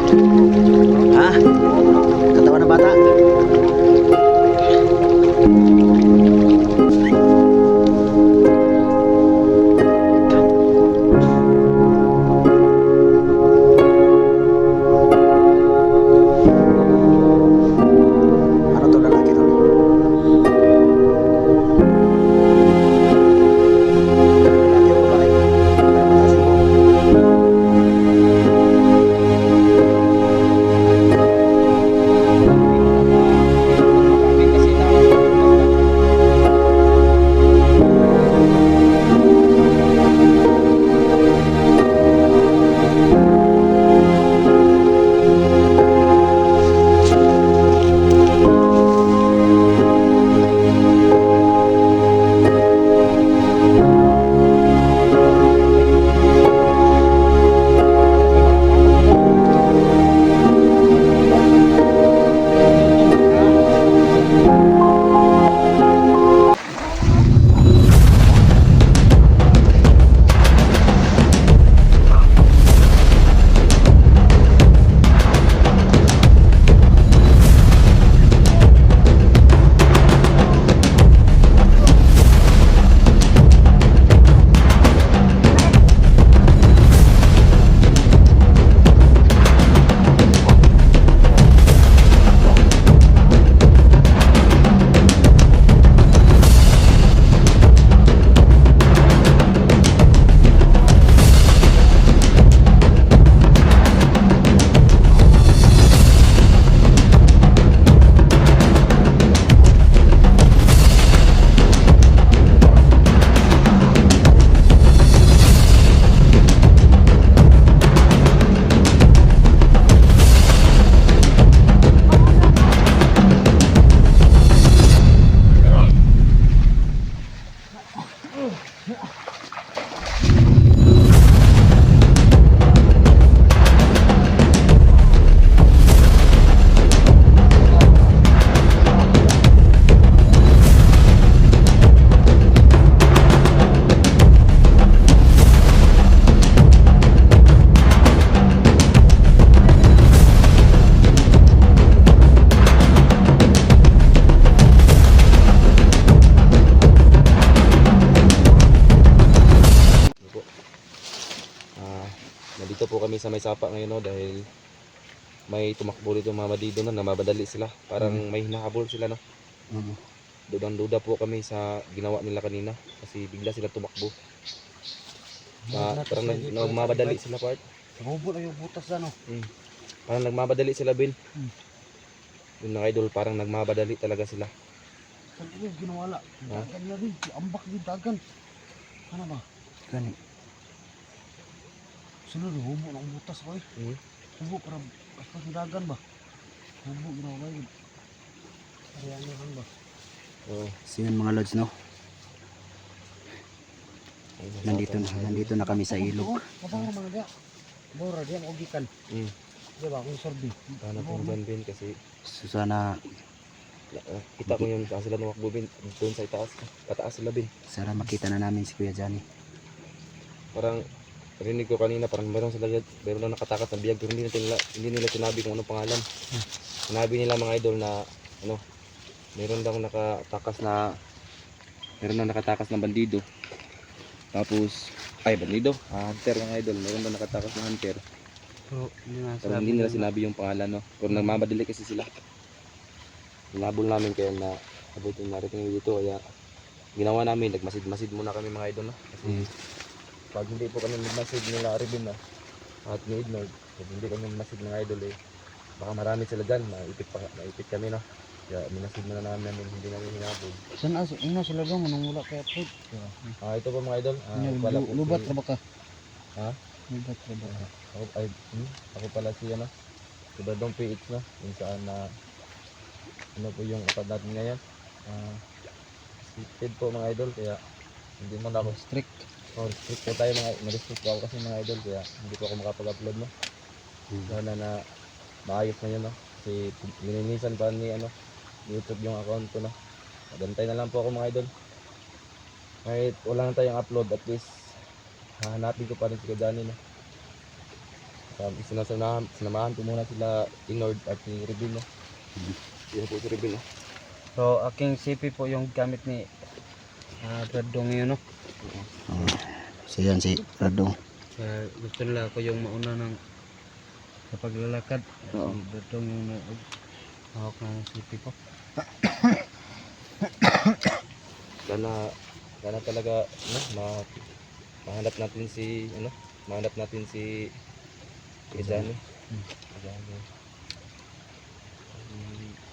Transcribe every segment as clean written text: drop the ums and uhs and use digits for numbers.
Ha? Katawan ng bata? Ano to, lalaki to? Lalaki o babae? Para matasin mo. Nandito po kami sa may sapa ngayon, no, dahil may tumakbo dito mga bandido na namabadali sila. Parang may hinahabol sila, no. Dudang-duda po kami sa ginawa nila kanina kasi bigla sila tumakbo. Parang nagmamadali sila, part. Hubo na yung butas na, no? Parang nagmamadali sila, Bin. Yun na, idol, parang nagmamadali talaga sila. Saan yung ginawala? Ha? Dagan na rin. Ambak din dagan. Ano ba? Gani. Sunod, hubo na ang butas ko eh. Hubo para aspas ng dagan ba? Hubo ginawala yun. Ariyan ba? So yun mga lods, no? Nandito na kami sa ilog. Kapag mga dia. Bora diyan ugikan. Diba kung sorbi. Sana po dyan, Bin, kasi So sana kita ko yung sila numakbo, Bin, doon sa itaas. Pataas sila, Bin. sana makita na namin si Kuya Johnny. Parang rinig ko kanina, parang meron lang nakatakas ng biyag, pero hindi nila sinabi kung anong pangalan. Sinabi nila mga idol na ano, meron lang nakatakas na bandido. Tapos bandido, hunter mga idol, meron lang nakatakas na hunter. Pero hindi nila sinabi yung pangalan, no. Pero nagmamadali kasi sila. Hinabol namin kaya na abutin narating dito, kaya ginawa namin, nagmasid-masid muna kami mga idol, no. Kasi pag hindi po kami magmasid nila Aribin, no, at ni Ednord, pag hindi kami magmasid ng idol baka marami sila dyan, maipit kami, no. Kaya minasid muna namin, hindi namin hinabol. Saan sila dong nung wala kaya po? Ito po mga idol, Lubat na ba ka? Ha? Lubat na ba ka? Ako pala si ano, si Badong PH, no, yung saan na ano po yung upad natin ngayon. Restricted po mga idol, kaya hindi mo na ako Strict. restrict po tayo, ma-restrict po ako kasi mga idol, kaya hindi po ako makapag-upload, no. Sana na maayos na yun, no, kasi lininisan pa ni YouTube yung account ko, no. Magantay na lang po ako mga idol, kahit wala na tayong upload, at least hahanapin ko pa rin si Kajani, no. Sinamahan ko muna sila Inord at si Rebel, no? Yan po si Rebel, no? So, aking CP po yung gamit ni Bradong yun, no? So yan si Radong. Kaya gusto nila ako yung mauna ng sa paglalakad. Oo. Si Bradong yung hawak ng CP ko. Sana talaga, no? Mahanap natin si, Johnny. Johnny.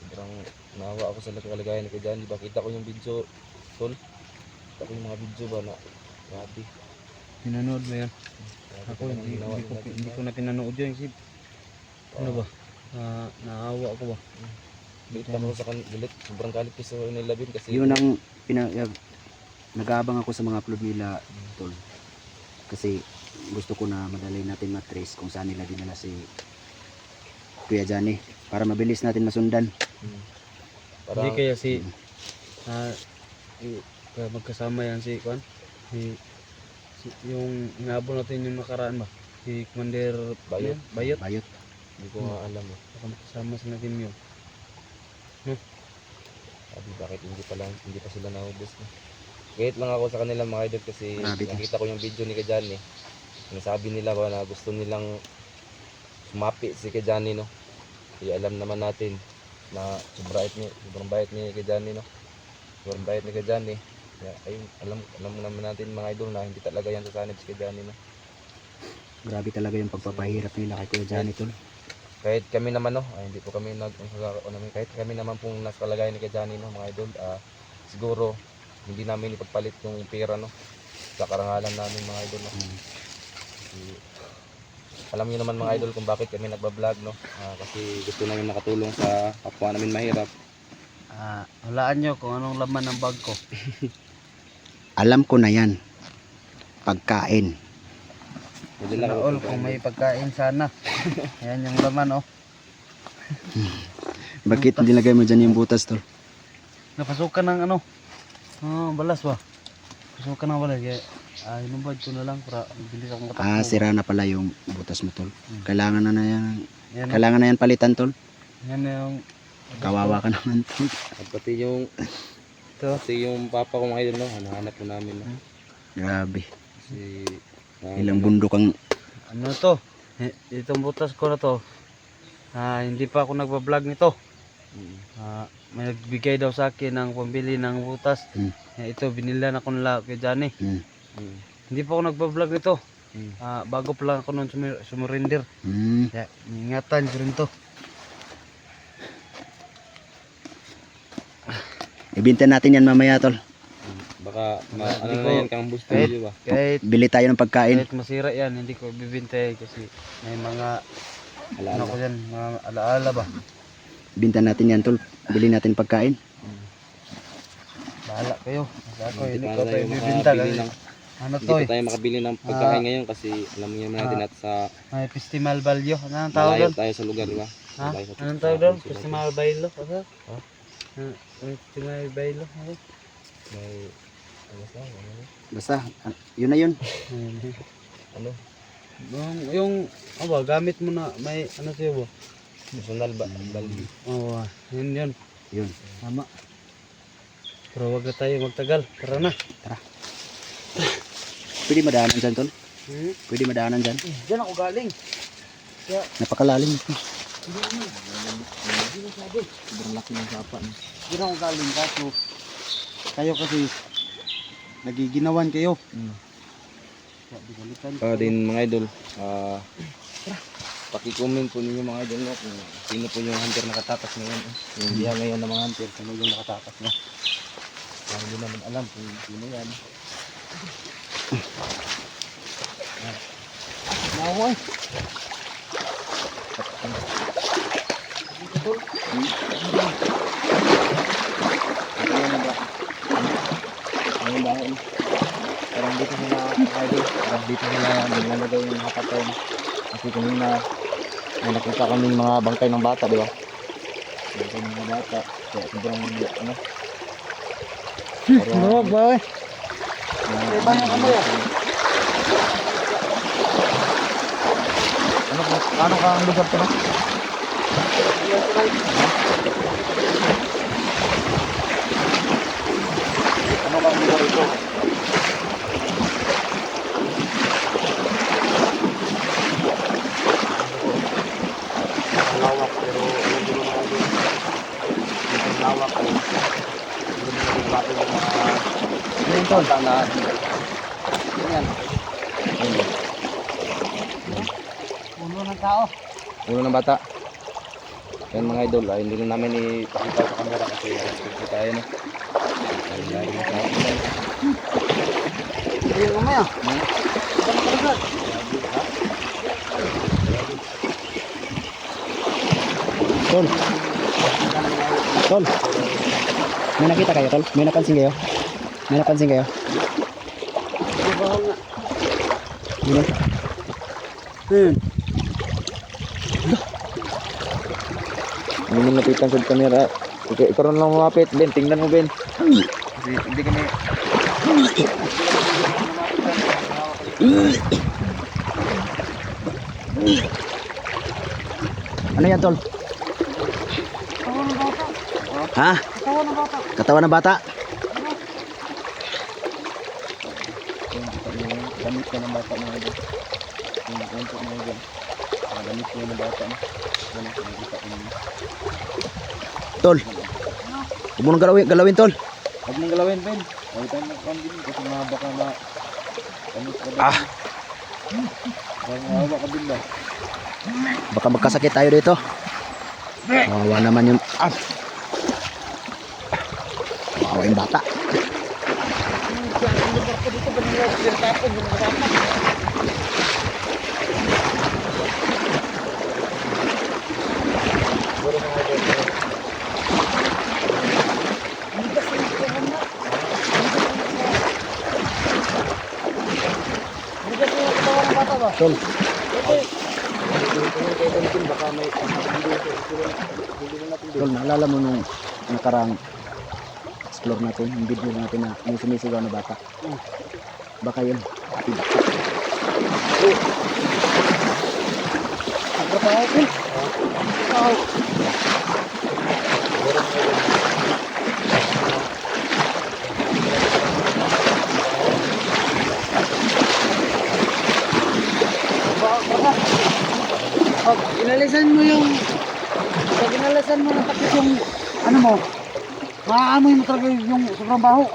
Sobrang naawa ako sa kalagayan ni Johnny. Bakita ko yung video, tol. Kita ko yung mga video ba na grabe. Pinanood mo yan? Grabe Ako talagang ginawa ni Johnny. hindi ko na pinanood yun. Kasi ano ba? Naawa ako ba? Galit ako sa galit. Sobrang galit ko sa Nilabin kasi Yun ang nag-aabang ako sa mga upload nila, tol. Kasi gusto ko na madali natin matrace kung saan nila dinala si Kuya Johnny para mabilis natin masundan. Hindi kaya kaya magkasama yan si Kwan. Yung inabot natin yung nakaraan ba? Si Commander Bayot. Bayot. hindi ko nga alam eh. Baka magkasama sila team yun. Sabi bakit hindi pa sila naubos, no? Gayet lang ako sa kanila mga idol kasi Grabe to. nakita ko yung video ni Kajani. Nasabi nila ba na gusto nilang sumapi si Kajani, no? Kaya alam naman natin na sobrang bait ni Kajani, no? Sobrang bait ni Kajani. Kaya ayun, alam naman natin mga idol na hindi talaga yan sasanib si Kajani, no? Grabe talaga yung pagpapahirap nila kay Kuya Johnny, tol. Kahit kami naman, no? Hindi po kami kahit kami naman pong nasa kalagayan ni Kajani, no, mga idol, siguro hindi namin ipagpalit yung pera, no, sa karangalan namin mga idol, no. Kasi, alam niyo naman mga idol kung bakit kami nagba-vlog, no. Kasi gusto namin nakatulong sa kapwa namin mahirap. Walaan nyo kung anong laman ng bag ko. Alam ko na yan. Pagkain. Madala All kung may pagkain sana. Ayan yung laman, oh. Bakit nilagay mo dyan yung butas, tol? Napasukan ng ano? Balas ba? Pasukan ng balas. Kaya inubad ko na lang para bilis akong katakbo. Sira na pala yung butas mo, tol. Kailangan na yan. Yan, Kailangan na yan palitan, tol. yan na yung Kawawa ka naman, tol. At pati yung papa ko mga idol, no, hanahanap po namin, no. Grabe. Kasi Ilang bundok ang... ano to? Itong butas ko na to. Hindi pa ako nagba-vlog nito. May nagbigay daw sa akin ng pambili ng butas. Ito binilan ako nila kay Johnny. Hindi pa ako nagba-vlog nito. Bago pa lang ako noon sumurrender. Kaya ingatan ko rin to. Ibinta natin yan mamaya, tol. baka ano Hindi na ko- yan kang boost kahit- video ba? Kahit Bili tayo ng pagkain. masira yan, hindi ko bibintay kasi may mga Alaala. ano ko yan, mga alaala ba. Binta natin yan, tol. Bili natin pagkain. Bahala kayo. Kasi ako Hindi hindi pa ko tayo tayo bibinta makabili kasi ng ano hindi to pa eh. tayo makabili ng pagkain ngayon kasi alam niyo naman natin at sa May festival value. Ano ang tawag malayo doon? tayo sa lugar, di ba? Ha? Malayo sa- Anong tawag doon? sa- Festival Bailo? Ano? Ha? Festival Bailo? Ano? May ano sa ano? Basta, yun na yun. Ano? Yung ano ba, gamit mo na may ano siya ba? Personal ba? Bali. Oo, yun yun. Yun. Tama. Pero wag na tayo magtagal. Tara na. Pwede madaanan dyan, tol. Hmm? Pwede madaanan dyan. Diyan ako galing. Napakalalim ito. Sobrang laki ng sapa. Diyan ako galing kaso kayo kasi nagiginawan kayo. Din mga idol, paki-comment po ninyo mga idol, no, kung sino po yung hunter nakatakas ngayon, yung diya ngayon ng mga hunter, sino yung nakatakas, no. Hindi naman alam kung sino yan. Naway. Ngayon dahil parang dito sila idol, parang dito sila nilalagay yung mga patay. Kasi kanina may nakita kami mga bangkay ng bata, di ba? Bangkay ng mga bata, kaya sobrang ano. Marog ba eh? Ano ka ang lugar to? Ano ka ang lugar ito? Lawak pero alam ko naman ito. Yung lawak ko. Hindi mo naging bato yung mga bata na yan. Puno ng tao. Ulo ng bata. Yan mga idol, ay, hindi na namin ipakita sa camera kasi respect tayo no. Ay, dahil sa akin. Ayun mamaya. Tol. Tol. May nakita kayo, Tol? May napansin kayo? May napansin kayo? Ano? Hindi napitan sa camera. Ikaw rin lang lumapit. Ben, tingnan mo Ben. Kasi hindi kami... Ano yan, Tol? Ha? Katawan ng bata. Damit ka ng bata mga idol. Yung konto mga idol. Damit ko ng bata na. Ganun ko nakita ko naman. Tol. Huwag mo nang galawin, Tol. Huwag mong galawin Ben. Huwag tayo mag-kambin kasi baka na... Damit ka ba? Baka mahawa ka din ba? Baka magkasakit tayo dito. Wawa naman yung... Wawa yung bata. Tol. Tol, naalala mo nung nakarang explore natin, yung video natin na may sumisigaw na bata. Baka yun. Pag inalisan mo yung takip yung ano mo, maaamoy mo talaga yung sobrang baho.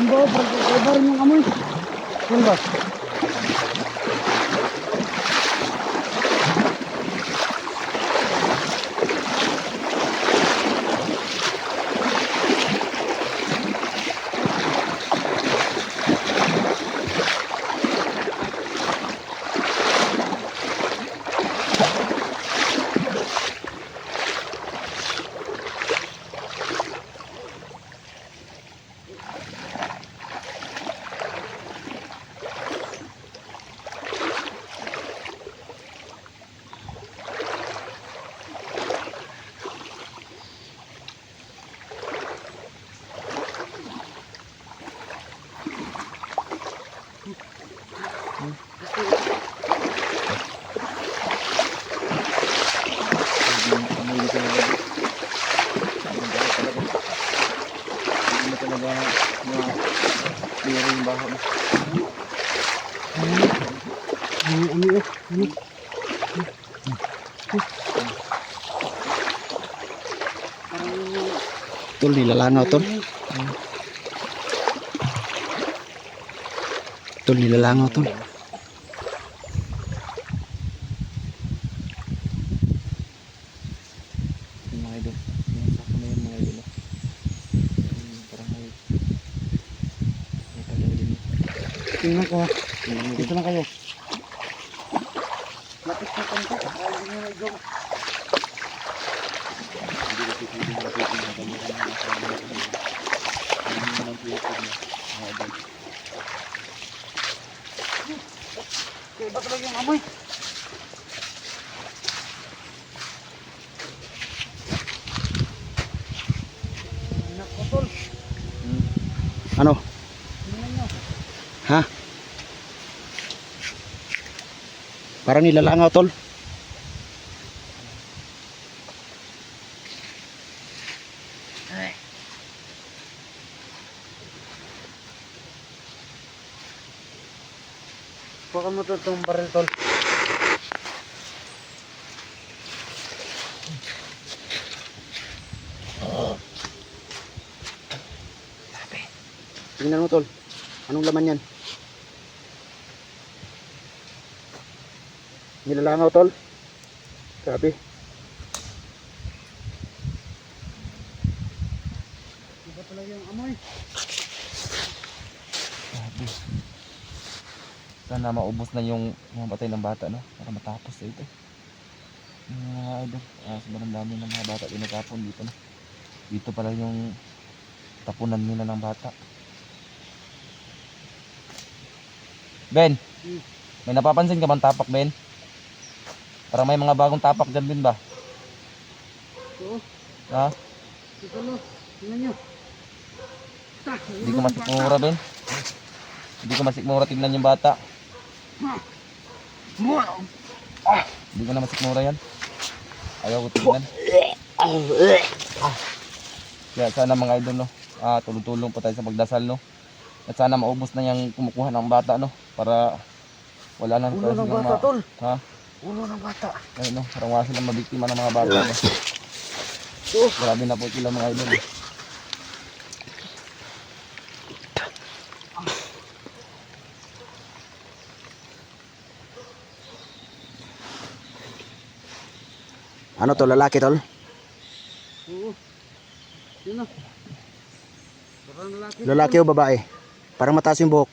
Hindi, iba rin yung amoy. Yun ba? Tol, nilalangaw, Tol. Tol, nilalangaw, Tol. Mga idol. Yung sako na yun mga idol. Parang may tingnan ko ha. Dito na kayo. Lapit sa kanto. Hindi nyo na joke. Hindi kasi pwedeng lapitin na kami ng mga kasama. Hindi mo lang pwede na. Mga idol. Okay, iba talaga yung amoy. Nako tol. Ano? Tingnan nyo. Ha? Parang nilalangaw tol. Baka mo to itong baril tol. Tingnan mo tol. Anong laman yan? Nilalangaw tol. Grabe. Iba talaga yung amoy. Grabe. Sana maubos na yung mga batay ng bata, no? Para matapos na ito. Yung mga idol, sobrang dami ng mga bata din nagkapon dito, no? Dito pala yung tapunan nila ng bata. Ben, may napapansin ka bang tapak, Ben? Parang may mga bagong tapak dyan, Ben ba? Oo. Ha? Ito lo. Tingnan nyo. Hindi ko masikmura, Ben. Hindi ko masikmura, tignan yung bata. Hindi ko na masikmura yan. Ayaw ko tignan. Kaya sana mga idol, no? Tulong-tulong po tayo sa pagdasal, no? At sana maubos na yung kumukuha ng bata, no? Para wala nang Ulo ng bata tol. Ha? Ulo ng bata. Ayun, no? Parang wala silang mabiktima ng mga bata, no? Grabe na po sila mga idol. Ano to, lalaki tol? Oo. Yun na. Parang lalaki. Lalaki o babae? Parang mataas yung buhok.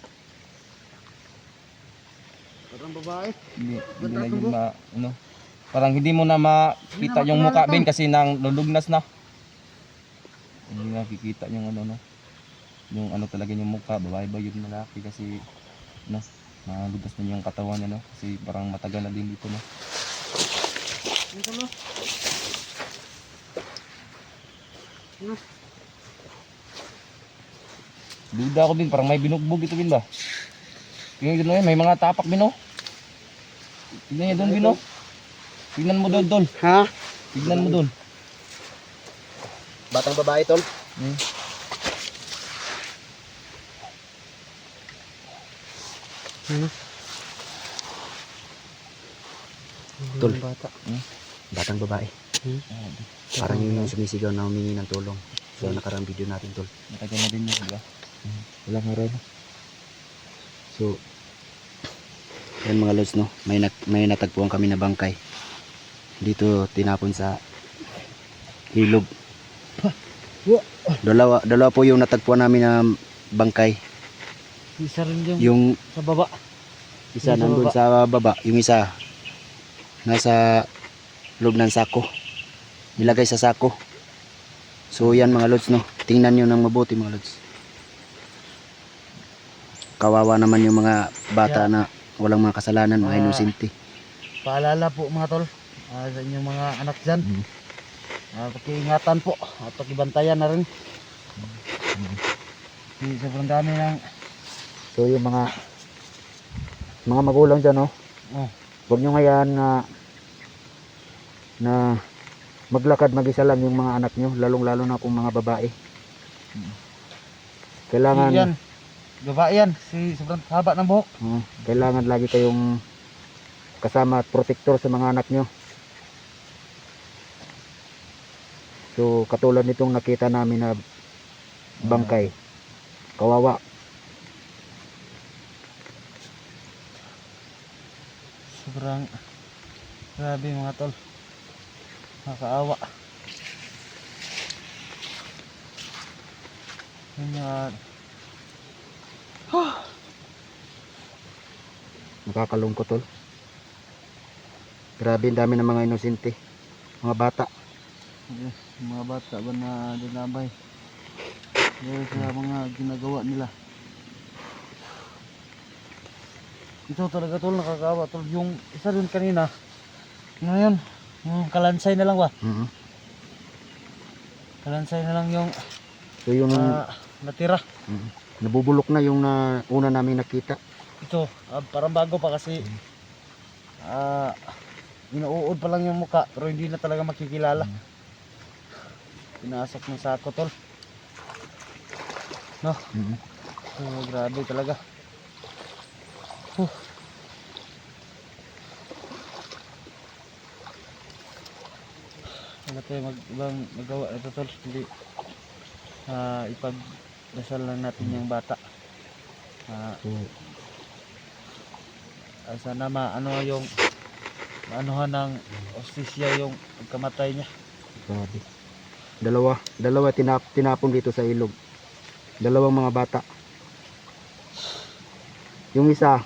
Parang babae. Hindi na yun ano? Parang hindi mo na makita yung mukha, Ben, kasi nang lulugnas na. Hindi nakikita yung ano, no? Yung ano talaga yung mukha, babae ba yun lalaki kasi no, nalugas na yung katawan niya, no? Kasi parang matagal na din dito, no? Ito lo. Ano? Duda ako, Ben, parang may binugbog ito, Ben ba? Yung yun, may mga tapak, Ben, oh. Tignan niya doon, Ben, oh. Tignan mo doon, Tol. Ha? Tignan mo doon. Batang babae tol? Ano? Tol. Yung bata. Batang babae. Parang yun yung sumisigaw na humingi ng tulong. So nakarang video natin tol. Matagal na din yun, di ba? Wala nga rin. So yan mga lods no, may natagpuan kami na bangkay. Dito tinapon sa ilog. Dalawa po yung natagpuan namin na bangkay. Isa rin yung Yung sa baba. isa Yung sa nandun baba. sa baba, yung isa nasa loob ng sako. Nilagay sa sako. So yan mga lods no, tingnan nyo ng mabuti mga lods. Kawawa naman yung mga bata na walang mga kasalanan, mga inosente. Paalala po mga tol sa inyong mga anak dyan. Pakiingatan po at pakibantayan na rin. Sobrang dami ng So yung mga magulang dyan no, huwag nyo ngayon na maglakad mag-isa lang yung mga anak nyo, lalong lalo na kung mga babae. Kailangan yan. Babae yan. Sobrang haba ng buhok. kailangan lagi kayong kasama at protector sa mga anak nyo. So katulad nitong nakita namin na bangkay, kawawa. Sobrang grabe mga tol. Nakakaawa. Yan yan. Nakakalungkot tol. Grabe, ang dami ng mga inosente. Mga bata. Mga bata ba na dinabay dahil sa mga ginagawa nila. Ito talaga tol, nakakaawa tol. Yung isa rin kanina, ngayon yung kalansay na lang ba? Mhm. Kalansay na lang yung So yung natira. nabubulok na yung una namin nakita. Ito parang bago pa kasi inuud pa lang yung muka pero hindi na talaga makikilala. Pinasok ng sako tol. No? Mhm. Oh, grabe talaga. Wala tayo ibang magawa ito tol. Hindi ipagdasal lang natin yung bata. So, Sana maano yung maanuhan ng ostisya yung pagkamatay niya. grabe. Dalawa tinapon dito sa ilog. Dalawang mga bata. Yung isa,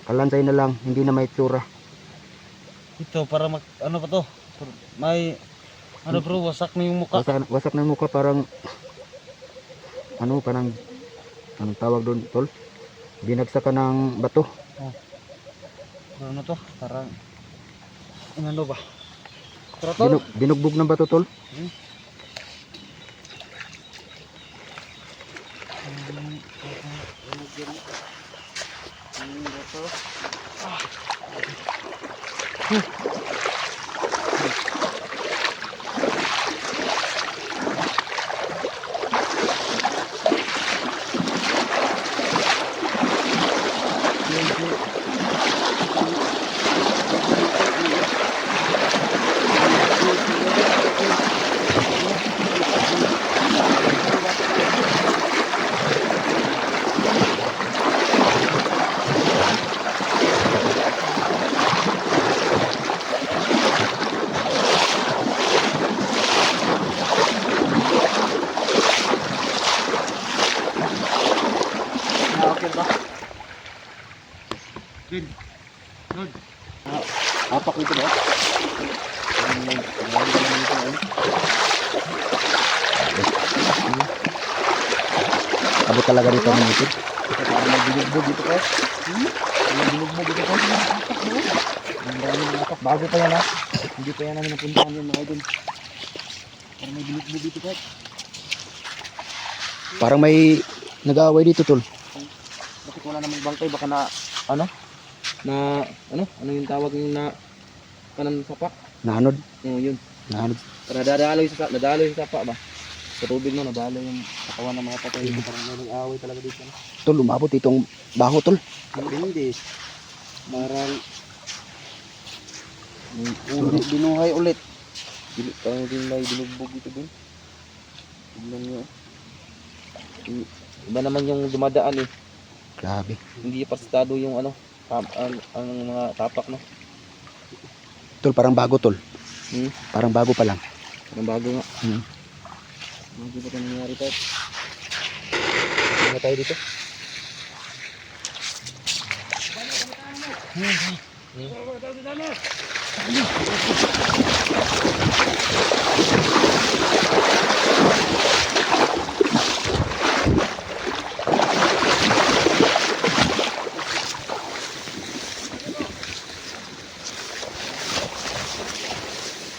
kalansay na lang, hindi na may tsura. Ito para ano pa to? May ano bro, wasak na yung mukha. Wasak na yung mukha, parang parang anong tawag doon tol? Binagsak ka ng bato. Ano to? Parang ano ba? Tara tol. Binugbog ng bato tol. Okay ba? Good. Good. Apak nito ba? Abot talaga dito ng itik. Parang may binugbog dito ko. May binugbog dito ko. Apak mo. Ang dami ng apak. Bago pa yan ha. Hindi pa yan namin napuntahan yung mga idol. Parang may binugbog dito ko. Parang may nag-aaway dito tol. Bakit wala namang bangkay? Baka na ano yung tawag yung kanan sapa? Nahanod. Yun. Nahanod. Para nadaloy sa sapa ba? Sa tubig no, nadaloy yung katawan ng mga patay. Parang may nag-aaway talaga dito. No? Tol, umabot itong baho tol. Hindi. Parang binuhay ulit. Parang din may binugbog dito din. Tignan nyo. Iba naman yung dumadaan eh. Grabe. Hindi pasado yung ang mga tapak no. Tol, parang bago tol. Parang bago pa lang. Parang bago nga. Bago pa ito nangyari tayo. Hindi tayo dito.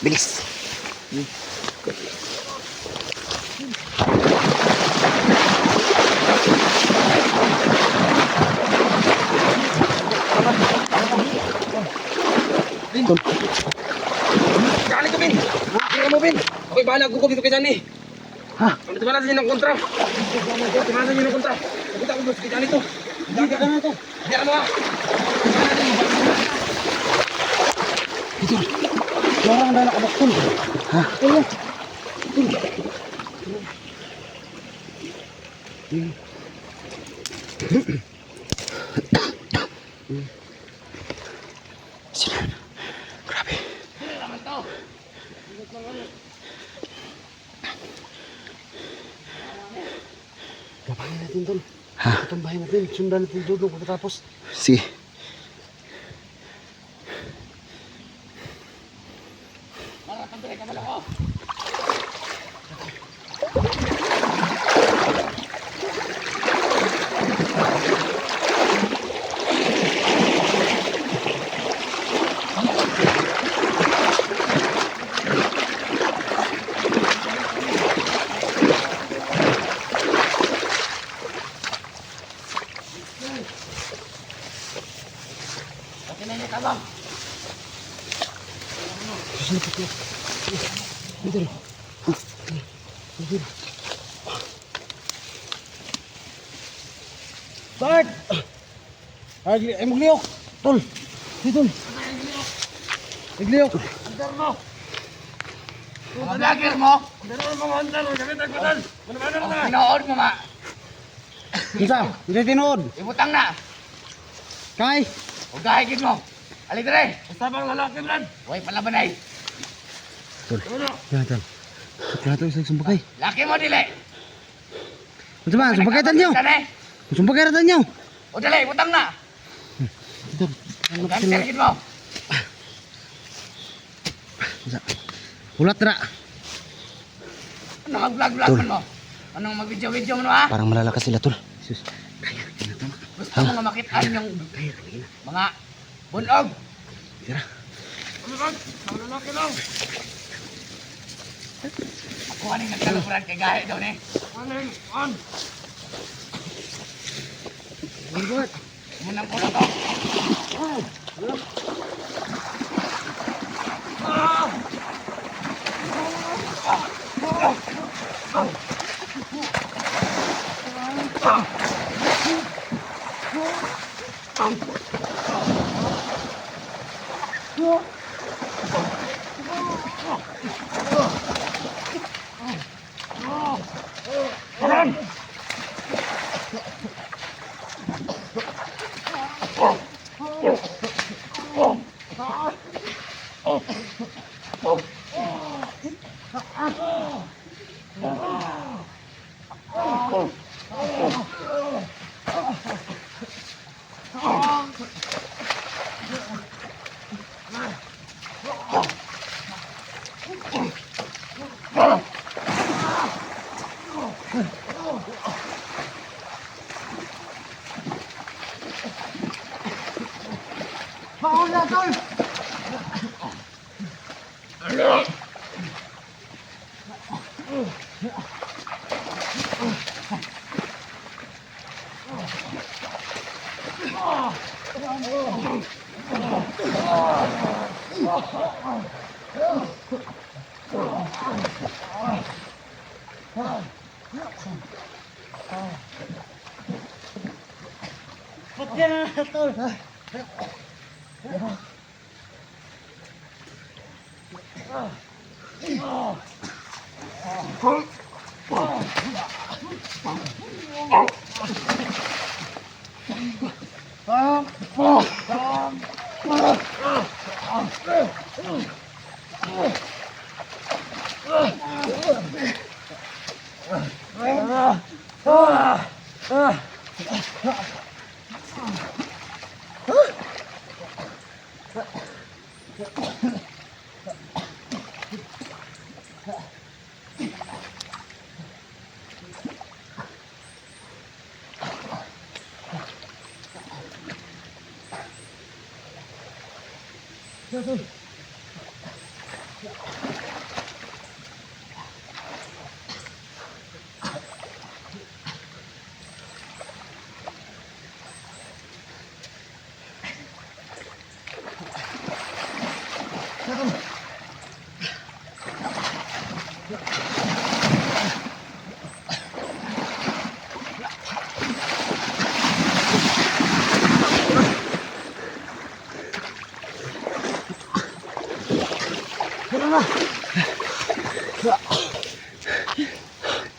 Bilis. Tol, Kali ko, Bin! Tira mo, Bin! Ako'y bahala ko dito kay Johnny. Ha? Timanan niyo ng kontra. Timanan niyo ng kontra. Nakita ko kay Johnny to. Hindi ka na to. Hindi ano ha. ito. Marang na nakabak tol. Ha? Tol. Grabe. Labanin natin tol. Ha? Tumbahin natin. Sundan natin doon pagkatapos. Sige. Bart! Ay, magliyok! Tol! Di, tol! Magliyok! Mga vlogger mo. Ang pinood mo nga. Isa! Hindi tinood! Ibutang na. Kay! Huwag kahigit mo. Ali dire. Basta bang lalaki brad. Huwag palabanay. Yan, tol. Plato isang sumbagay. Laki mo dili. Ano ba? Sumbagay tanyo! Sumbagay na tanyo! O dali, ibutang na. Tol. Huwag kahigit mo. Isa. Ulat na! Ano mag-vlog-vlog mo? Anong mag-video-video mo ha? Parang malalakas sila, tol. Sus. Kaya, kinatama. Gusto mo nga makitaan yung mga bunog. Tira. Ako aning nagkalupuran kay gahe daw ni. Munang ko na to.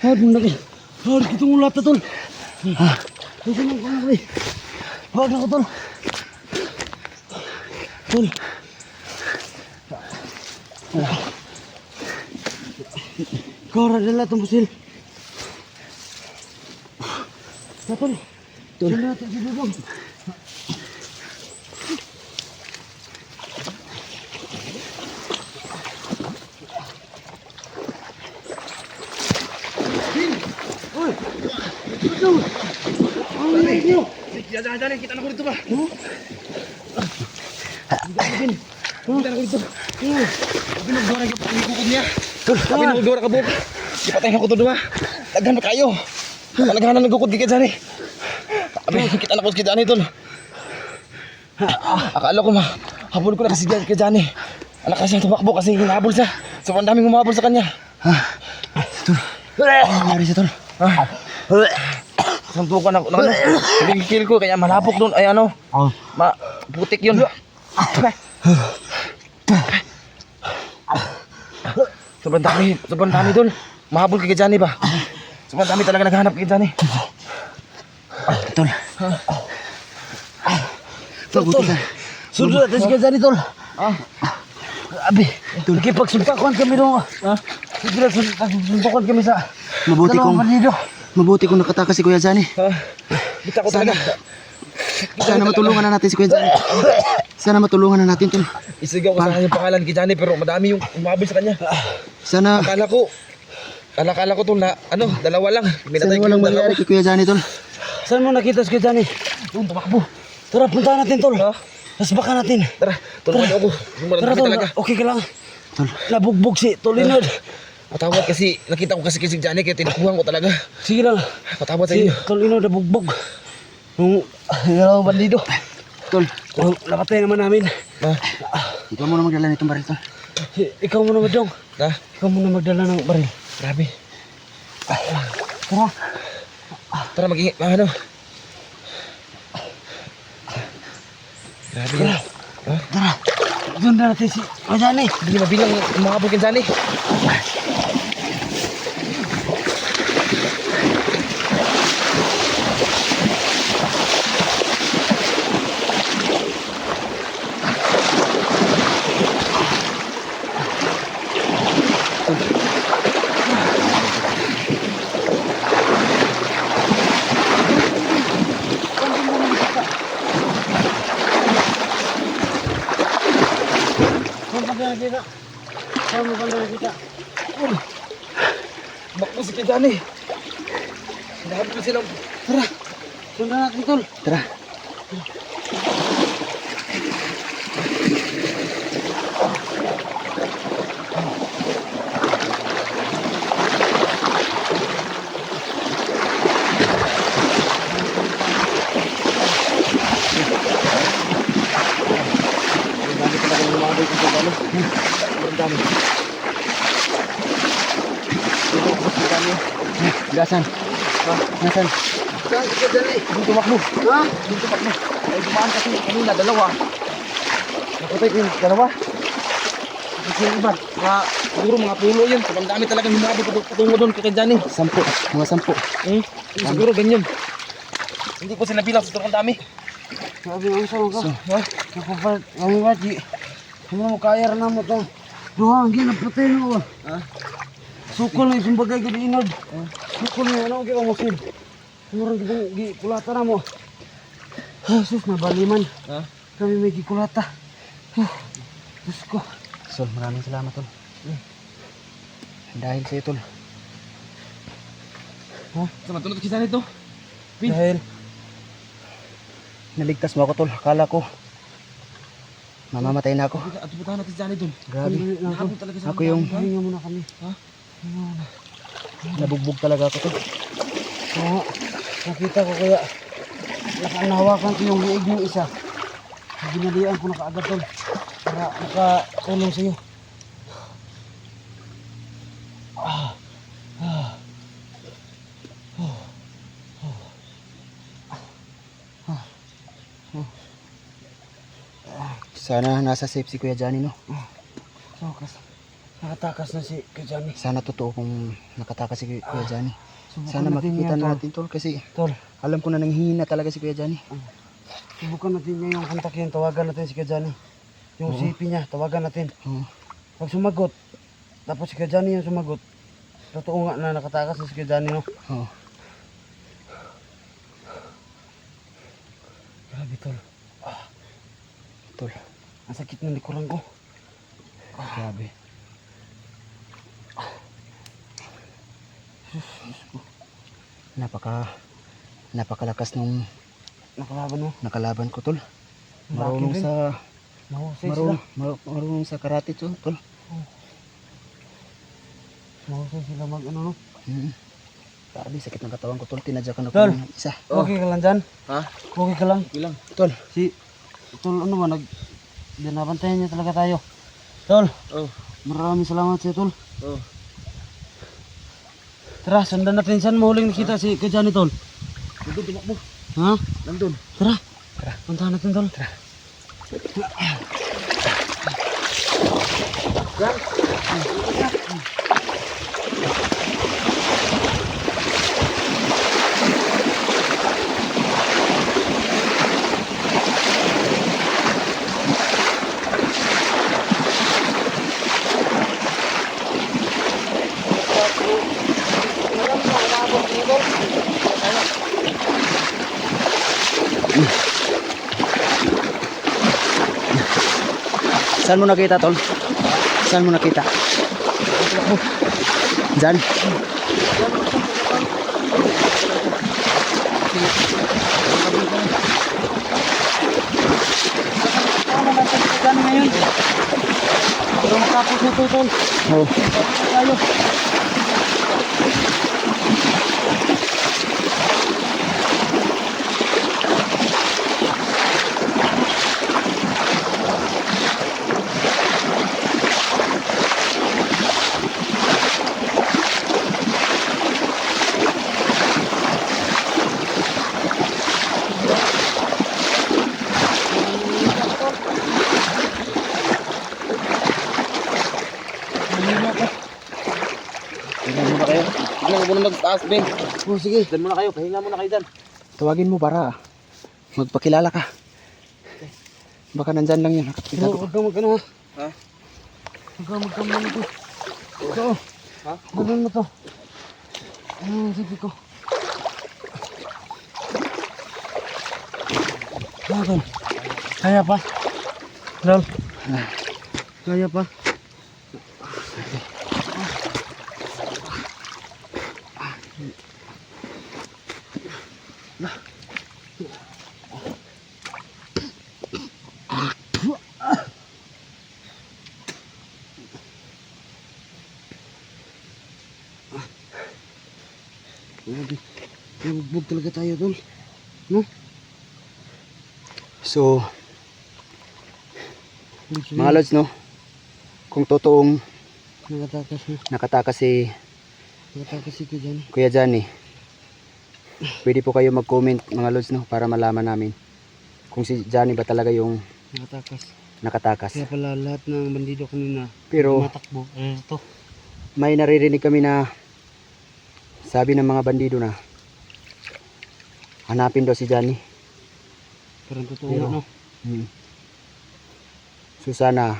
Hard mo na kayo. Hard kitong ulat na tol. Huwag lang ko na kayo. Huwag na ko tol. Tol. Kara dala itong pusil. Tol. Tol. Dala ito si Dudong. Jangan-jangan kita nak dito ba? Kita na ko dito. Abi nagdora ka pa kukup niya. Abi nagdora ka buok. Ipatay na ko to duwa. Daghan pa kayo. Talaghanan nagkukod gigit sani. Abi kita na ko kita ani tol. Akala ko habol ko na kasi kay Johnny. Anak kasi tumakbo kasi hinahabol siya. Sobrang daming humabol sa kanya. Ano nangyari siya, tol? Suntukan ako ng ano. Kill ko kaya malapok doon. Ay ano. Putik yun. Sobrang dami doon. Mahabol kay Johnny ba? Sobrang dami talaga naghahanap kay Johnny. Tol. Tol. Sunod natin si Kajani, tol. Abi, nakipagsuntakuan kami doon. Nakipagsuntakuan kami sa dalawang bandido. Mabuti kung nakatakas si Kuya Johnny. Bita ko talaga. Sana matulungan na natin si Kuya Johnny. Sana matulungan na natin, tol. Isigaw ko sa kanya yung pangalan kay Johnny pero madami yung umabol sa kanya. Sana Akala ko tol na ano, dalawa lang. sana walang mangyari kay Kuya Johnny, tol. Saan mo nakita si Kuya Johnny? Doon tumakbo. Tara, punta natin, tol. Mas baka natin. Tara, tulungan niyo ako. Yung Tara, marami tol. talaga. Okay ka lang. Tol. Nabugbog si Tolinod. Patawad kasi nakita ko kasi si Johnny kaya tinakuhan ko talaga. Sige lang. Patawad sa Si inyo. Tolinod nabugbog. Nung dalawang bandido. Tol, Napatay naman namin. ikaw muna magdala nitong baril, tol. Ikaw muna, Madong. Ikaw muna magdala ng baril. Grabe. Tara. Tara mag-ingat. Ano? Grabe yan. Tara. Doon na natin si Kuya Johnny. Hindi mabilang umabol kay Johnny. Saan mo ka nakita? Bakbo si kay Johnny. Hinahabol silang. Tara. Sundan natin, tol. Tara. Gasan. Gasan. Saan si kay Johnny? Doon tumakbo. Doon tumakbo. Ay dumaan kasi kanina dalawa. Nakutay ko yung dalawa. Kasi yung iba, siguro mga pulo yun. Sobrang dami talagang humabol patungo doon kay Johnny. 10. Mga 10. Siguro ganyan. Hindi ko sila bilang sobrang dami. Sabi ang sarong ka. Nakapal. Kami ba, di. Ano mo kaya rin na mo ito. Duha, hindi napatay mo. Sukol na yung bagay gini inod. Sukol na ano, gini masin. Murang gini kulata na mo. Jesus, nabaliman. Kami may gikulata. Diyos ko. Sol, maraming salamat, tol. Dahil sa'yo, tol. Sama tunod kita nito. Dahil Naligtas mo ako, tol. Akala ko mamamatay na ako. At pupuntahan natin si Johnny doon. Grabe. Nahabol talaga sa Ako yung pahinga muna kami. nabugbog talaga ako, tol. Oo, nakita ko kaya nahawakan ko yung liig ng isa. Ginalian ko na kaagad, tol. Para makatulong sa'yo. Sana nasa safe si Kuya Johnny, no? So, nakatakas na si Kuya Johnny. Sana totoo kung nakatakas si Kuya Johnny. Subukan Sana natin makikita yan, na tol. natin, tol. Kasi Tol, alam ko na nanghihina talaga si Kuya Johnny. subukan natin niya yung kontak yun. Tawagan natin si Kuya Johnny. Yung CP niya, tawagan natin. Oo. Pag sumagot, tapos si Kuya Johnny yung sumagot, totoo nga na nakatakas na si Kuya Johnny, no? Oo. Grabe, tol. Tol, Ang sakit ng likuran ko. grabe. Napakalakas nung Nakalaban mo. nakalaban ko, tol. Marunong Marunong sa Mahusay sila. marunong sa karate, tol. Mahusay sila mag ano, no? Grabe, sakit ng katawan ko, tol. Tinadyakan ako Tol. ng isa. Okay ka lang dyan? Ha? Okay ka lang? Bilang. Tol, Si Tol, ano ba, binabantayan niya talaga tayo. Tol, Oh. maraming salamat sa'yo, Tol. Oh. Tara, sundan natin. Saan mo huling nakita si Kuya Johnny, Tol? Nandun, tumakbo. Ha? Nandun. Tara. Puntahan natin, Tol. Tara. Saan mo nakita, Tol? Saan mo nakita? Diyan? Pero matapos ito, Tol. Oh. Tayo. Tignan muna kayo. Tignan mo muna magtaas, Ben. Oh, sige. Dyan muna kayo. Pahinga muna kayo dyan. Tawagin mo para magpakilala ka. Baka nandyan lang yan. Nakakita ko. Huwag kang mag-ano, ha? Ha? Huwag kang mag-ano ito. Ito. Ha? Ganun mo to. Ano ang sabi ko? Tol. Kaya pa? Tol. Kaya pa? Grabe. Nabugbog talaga tayo, Tol. No? So, mga lods, no? Kung totoong Nakatakas na. nakatakas si Nakatakas si Kuya Johnny. Kuya Johnny, pwede po kayo mag-comment, mga lods, no? Para malaman namin kung si Johnny ba talaga yung Nakatakas. nakatakas. Kaya pala lahat ng bandido kanina Pero matakbo. Ito. may naririnig kami na sabi ng mga bandido na hanapin daw si Johnny. Parang totoo Pero, nga, no? So sana,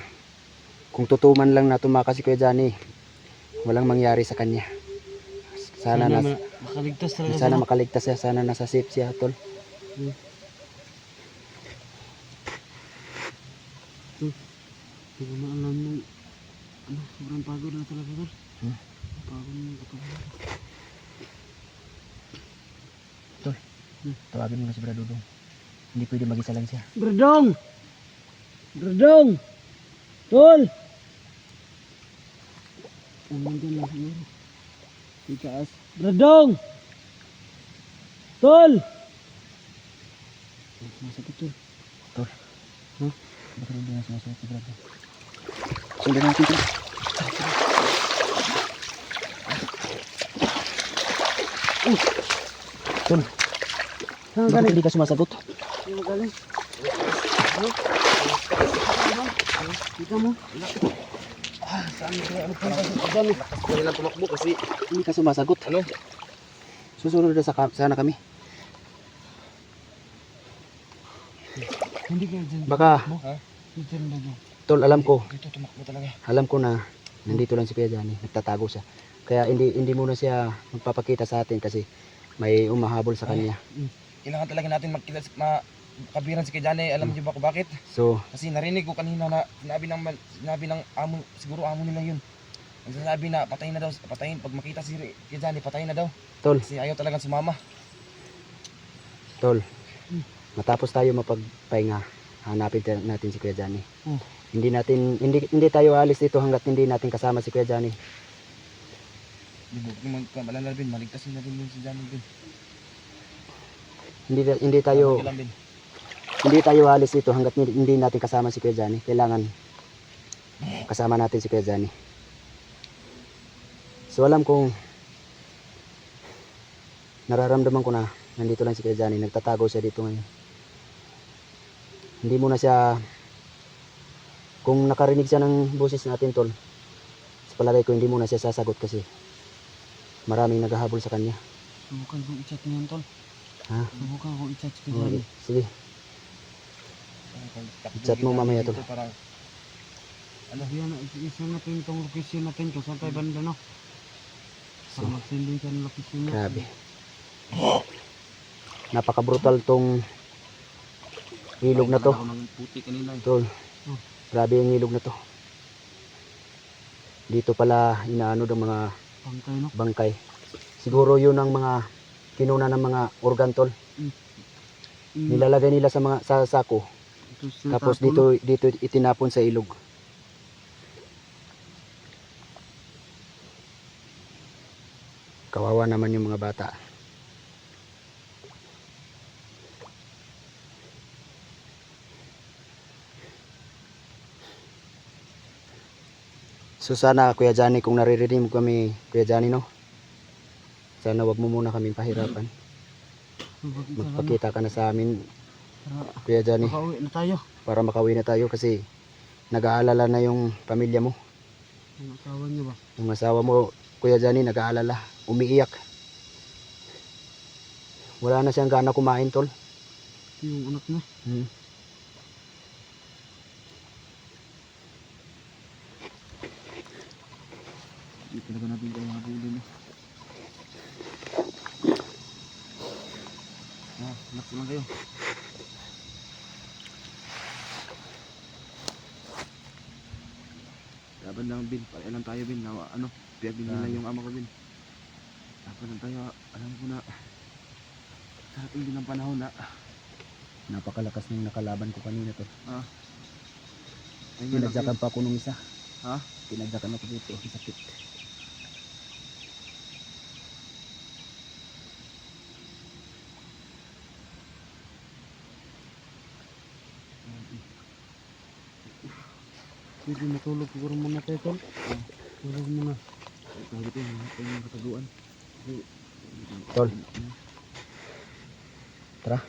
kung totoo man lang na tumakas si Kuya Johnny, walang mangyari sa kanya. Sana, makaligtas talaga sana siya. makaligtas siya, sana nasa safe siya, Tol. Hindi ko na alam nung sobrang pagod na talaga, Tol. Pagod na katawan. Tawagin mo na si Bradudong. Hindi pwede mag-isa lang siya. Berdong! Berdong! Tol! Aman dyan lang siguro. Di taas. Berdong! Tol! Masakit, Tol. Tol. Baka rin din na sumasakit si Bradudong. Sundan natin ito. Tol. Saan Bakit galing? hindi ka sumasagot? Saan galing? Kita mo? Saan kaya ano pa dyan? Lakas ko nilang tumakbo kasi Hindi ka sumasagot. ano? Susunod na sana kami. Hindi kaya dyan. Baka, Dyan ba dyan? Tol, alam ko Dito tumakbo talaga. na nandito lang si Kuya Johnny, nagtatago siya. Kaya hindi muna siya magpapakita sa atin kasi may umahabol sa kanya. Kailangan talaga natin makabiran si Kajane. Alam niyo ba kung bakit? So, Kasi narinig ko kanina na sinabi ng amo, siguro amo nila yun. Ang sinabi na patayin na daw, patayin. Pag makita si Kajane, patayin na daw. Tol, Kasi ayaw talagang sumama. Tol, matapos tayo mapagpahinga, hanapin natin si Kuya Johnny. Hindi tayo alis dito hanggat hindi natin kasama si Kuya Johnny. Malala din, maligtasin na din yun si Johnny din. Hindi tayo Lang din. hindi tayo alis dito hanggat hindi natin kasama si Kuya Johnny. Kailangan kasama natin si Kuya Johnny. So alam kong nararamdaman ko na nandito lang si Kuya Johnny. Nagtatago siya dito ngayon. Hindi muna siya, kung nakarinig siya ng boses natin tol, sa palagay ko hindi muna siya sasagot kasi maraming naghahabol sa kanya. Subukan kong i-chat niyan, tol. Ha? Subukan kong i-chat si Okay. Johnny. Sige. Chat mo mamaya tol. Parang Yan, isa natin itong location natin kung saan tayo banda, no? Para mag-sending siya ng location niya. Grabe. Napaka brutal tong ilog na to. Ako ng puti kanina. Tol. Grabe yung ilog na to. Dito pala inaano ng mga Pangkay, no? bangkay. Siguro yun ang mga kinuna ng mga organ tol. Nilalagay nila sa mga sa sako. Tapos dito itinapon sa ilog. Kawawa naman yung mga bata. So sana Kuya Johnny, kung naririnig mo kami Kuya Johnny, no? Sana wag mo muna kaming pahirapan. Magpakita ka na sa amin Kuya Johnny Makauwi na tayo. para makauwi na tayo kasi nag-aalala na yung pamilya mo. Ang asawa niyo ba? Yung asawa mo Kuya Johnny nag-aalala, umiiyak. Wala na siyang gana kumain tol. Yung anak niya. Hindi talaga natin kayo habulin. Relax lang kayo. Laban lang Bin, pareha lang tayo Bin. Ano, piyagin nila yung ama ko Bin. Laban lang tayo, alam ko na sa ating din ng panahon na Napakalakas ng nakalaban ko kanina tol. ay nga Pinagdakan pa ako nung isa. Ha? Pinagdakan ako dito, ang sakit. Hindi matulog siguro muna tayo, tol. Tulog muna. Tawag ito yung kataguan. Tol. Tara.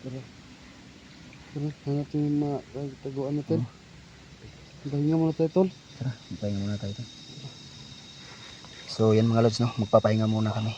Tara, hangat yung mga taguan natin. Pahinga muna tayo, tol. Tara, magpahinga muna tayo tol. So yan mga lods no, magpapahinga muna kami.